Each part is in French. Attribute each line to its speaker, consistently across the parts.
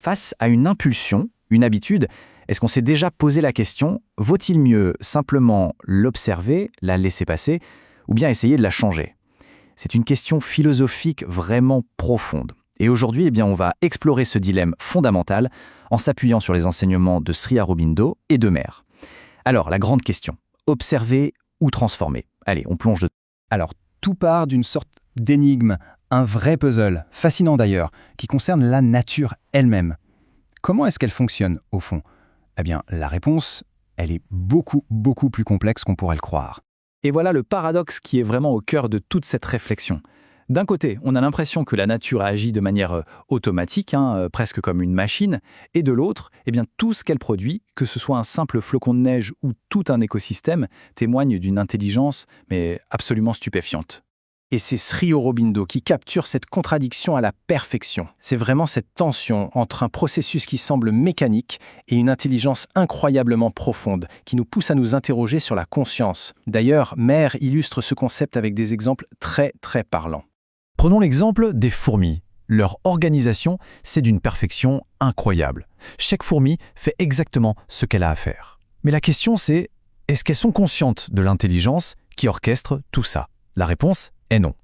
Speaker 1: Face à une impulsion, une habitude, est-ce qu'on s'est déjà posé la question, vaut-il mieux simplement l'observer, la laisser passer, ou bien essayer de la changer? C'est une question philosophique vraiment profonde. Et aujourd'hui, on va explorer ce dilemme fondamental en s'appuyant sur les enseignements de Sri Aurobindo et de Mehr. Alors, la grande question, observer ou transformer? Allez, on plonge dedans.
Speaker 2: Alors, tout part d'une sorte d'énigme, un vrai puzzle, fascinant d'ailleurs, qui concerne la nature elle-même. Comment est-ce qu'elle fonctionne, au fond? La réponse, elle est beaucoup plus complexe qu'on pourrait le croire.
Speaker 3: Et voilà le paradoxe qui est vraiment au cœur de toute cette réflexion. D'un côté, on a l'impression que la nature agit de manière automatique, presque comme une machine, et de l'autre, tout ce qu'elle produit, que ce soit un simple flocon de neige ou tout un écosystème, témoigne d'une intelligence, mais absolument stupéfiante. Et c'est Sri Aurobindo qui capture cette contradiction à la perfection. C'est vraiment cette tension entre un processus qui semble mécanique et une intelligence incroyablement profonde qui nous pousse à nous interroger sur la conscience. D'ailleurs, Mehr illustre ce concept avec des exemples très parlants.
Speaker 4: Prenons l'exemple des fourmis. Leur organisation, c'est d'une perfection incroyable. Chaque fourmi fait exactement ce qu'elle a à faire. Mais la question c'est, est-ce qu'elles sont conscientes de l'intelligence qui orchestre tout ça? La réponse est non.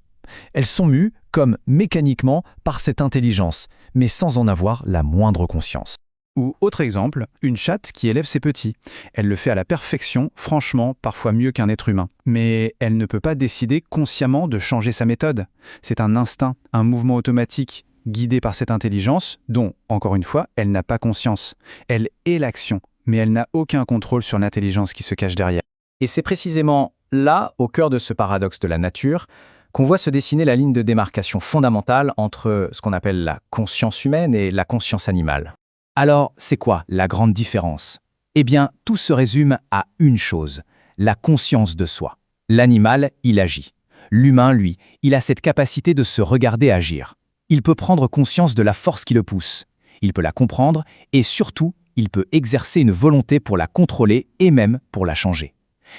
Speaker 4: Elles sont mues comme mécaniquement par cette intelligence, mais sans en avoir la moindre conscience.
Speaker 3: Ou autre exemple, une chatte qui élève ses petits. Elle le fait à la perfection, franchement, parfois mieux qu'un être humain. Mais elle ne peut pas décider consciemment de changer sa méthode. C'est un instinct, un mouvement automatique, guidé par cette intelligence, dont, encore une fois, elle n'a pas conscience. Elle est l'action, mais elle n'a aucun contrôle sur l'intelligence qui se cache derrière. Et c'est précisément là, au cœur de ce paradoxe de la nature, qu'on voit se dessiner la ligne de démarcation fondamentale entre ce qu'on appelle la conscience humaine et la conscience animale. Alors, c'est quoi la grande différence? Tout se résume à une chose, la conscience de soi. L'animal, il agit. L'humain, lui, il a cette capacité de se regarder agir. Il peut prendre conscience de la force qui le pousse. Il peut la comprendre et surtout, il peut exercer une volonté pour la contrôler et même pour la changer.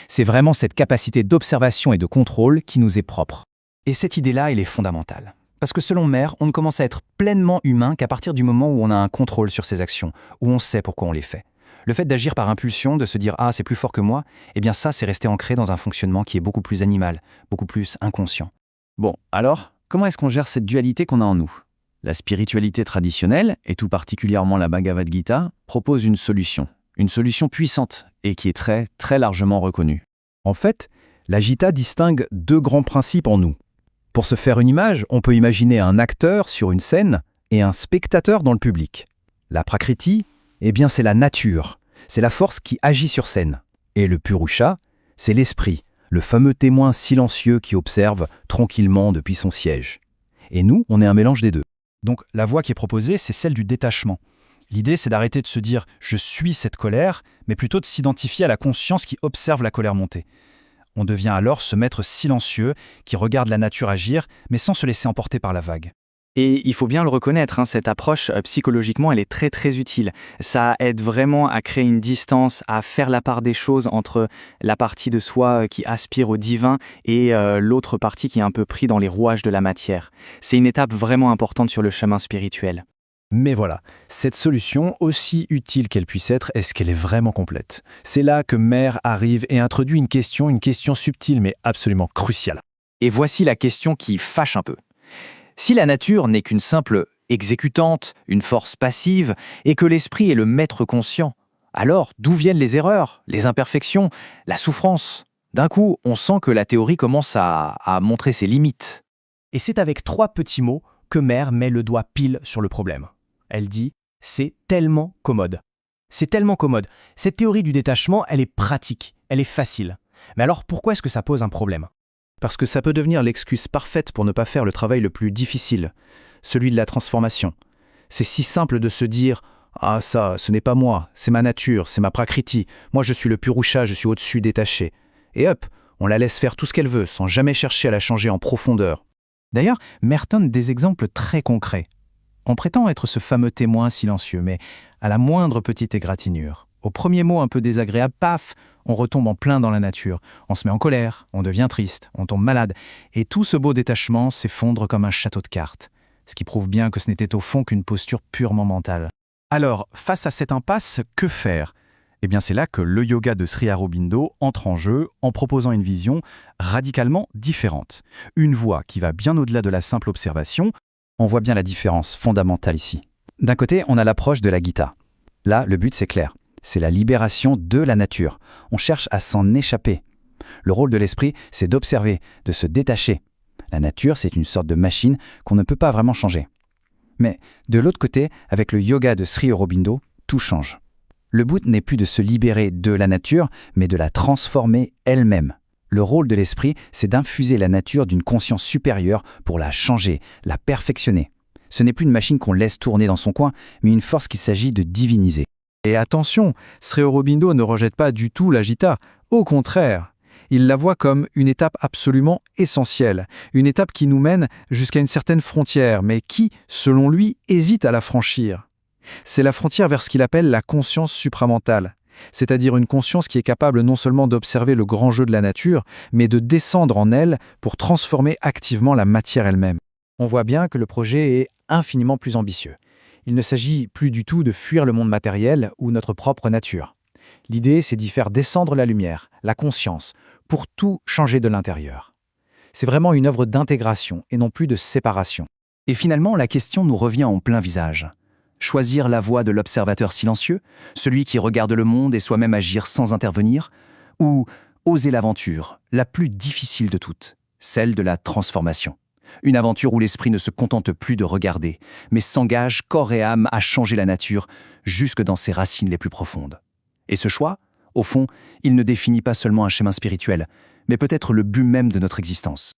Speaker 3: C'est vraiment cette capacité d'observation et de contrôle qui nous est propre.
Speaker 1: Et cette idée-là, elle est fondamentale. Parce que selon Mehr, on ne commence à être pleinement humain qu'à partir du moment où on a un contrôle sur ses actions, où on sait pourquoi on les fait. Le fait d'agir par impulsion, de se dire « Ah, c'est plus fort que moi », ça, c'est resté ancré dans un fonctionnement qui est beaucoup plus animal, beaucoup plus inconscient.
Speaker 5: Bon, alors, comment est-ce qu'on gère cette dualité qu'on a en nous? La spiritualité traditionnelle, et tout particulièrement la Bhagavad Gita, propose une solution puissante et qui est très largement reconnue.
Speaker 2: En fait, la Gita distingue deux grands principes en nous. Pour se faire une image, on peut imaginer un acteur sur une scène et un spectateur dans le public. La Prakriti, c'est la nature, c'est la force qui agit sur scène. Et le Purusha, c'est l'esprit, le fameux témoin silencieux qui observe tranquillement depuis son siège. Et nous, on est un mélange des deux.
Speaker 3: Donc la voie qui est proposée, c'est celle du détachement. L'idée, c'est d'arrêter de se dire « je suis cette colère », mais plutôt de s'identifier à la conscience qui observe la colère monter. On devient alors ce maître silencieux qui regarde la nature agir, mais sans se laisser emporter par la vague.
Speaker 1: Et il faut bien le reconnaître, cette approche, psychologiquement, elle est très utile. Ça aide vraiment à créer une distance, à faire la part des choses entre la partie de soi qui aspire au divin et l'autre partie qui est un peu pris dans les rouages de la matière. C'est une étape vraiment importante sur le chemin spirituel.
Speaker 2: Mais voilà, cette solution, aussi utile qu'elle puisse être, est-ce qu'elle est vraiment complète? C'est là que Mehr arrive et introduit une question subtile mais absolument cruciale.
Speaker 1: Et voici la question qui fâche un peu. Si la nature n'est qu'une simple exécutante, une force passive, et que l'esprit est le maître conscient, alors d'où viennent les erreurs, les imperfections, la souffrance? D'un coup, on sent que la théorie commence à montrer ses limites.
Speaker 6: Et c'est avec 3 petits mots que Mehr met le doigt pile sur le problème. Elle dit « c'est tellement commode ». C'est tellement commode. Cette théorie du détachement, elle est pratique, elle est facile. Mais alors pourquoi est-ce que ça pose un problème?
Speaker 3: Parce que ça peut devenir l'excuse parfaite pour ne pas faire le travail le plus difficile, celui de la transformation. C'est si simple de se dire « Ah ça, ce n'est pas moi, c'est ma nature, c'est ma prakriti, moi je suis le purusha, je suis au-dessus détaché ». Et hop, on la laisse faire tout ce qu'elle veut, sans jamais chercher à la changer en profondeur. D'ailleurs, Mehr donne des exemples très concrets. On prétend être ce fameux témoin silencieux, mais à la moindre petite égratignure, au premier mot un peu désagréable, paf, on retombe en plein dans la nature. On se met en colère, on devient triste, on tombe malade, et tout ce beau détachement s'effondre comme un château de cartes, ce qui prouve bien que ce n'était au fond qu'une posture purement mentale. Alors, face à cette impasse, que faire? Eh bien, c'est là que le yoga de Sri Aurobindo entre en jeu en proposant une vision radicalement différente. Une voie qui va bien au-delà de la simple observation.
Speaker 2: On voit bien la différence fondamentale ici. D'un côté, on a l'approche de la Gita. Là, le but c'est clair. C'est la libération de la nature. On cherche à s'en échapper. Le rôle de l'esprit, c'est d'observer, de se détacher. La nature, c'est une sorte de machine qu'on ne peut pas vraiment changer. Mais de l'autre côté, avec le yoga de Sri Aurobindo, tout change. Le but n'est plus de se libérer de la nature, mais de la transformer elle-même. Le rôle de l'esprit, c'est d'infuser la nature d'une conscience supérieure pour la changer, la perfectionner. Ce n'est plus une machine qu'on laisse tourner dans son coin, mais une force qu'il s'agit de diviniser.
Speaker 3: Et attention, Sri Aurobindo ne rejette pas du tout la Gita. Au contraire, il la voit comme une étape absolument essentielle, une étape qui nous mène jusqu'à une certaine frontière, mais qui, selon lui, hésite à la franchir. C'est la frontière vers ce qu'il appelle la conscience supramentale, c'est-à-dire une conscience qui est capable non seulement d'observer le grand jeu de la nature, mais de descendre en elle pour transformer activement la matière elle-même.
Speaker 1: On voit bien que le projet est infiniment plus ambitieux. Il ne s'agit plus du tout de fuir le monde matériel ou notre propre nature. L'idée, c'est d'y faire descendre la lumière, la conscience, pour tout changer de l'intérieur. C'est vraiment une œuvre d'intégration et non plus de séparation.
Speaker 7: Et finalement, la question nous revient en plein visage. Choisir la voie de l'observateur silencieux, celui qui regarde le monde et soi-même agir sans intervenir, ou oser l'aventure, la plus difficile de toutes, celle de la transformation. Une aventure où l'esprit ne se contente plus de regarder, mais s'engage corps et âme à changer la nature jusque dans ses racines les plus profondes. Et ce choix, au fond, il ne définit pas seulement un chemin spirituel, mais peut-être le but même de notre existence.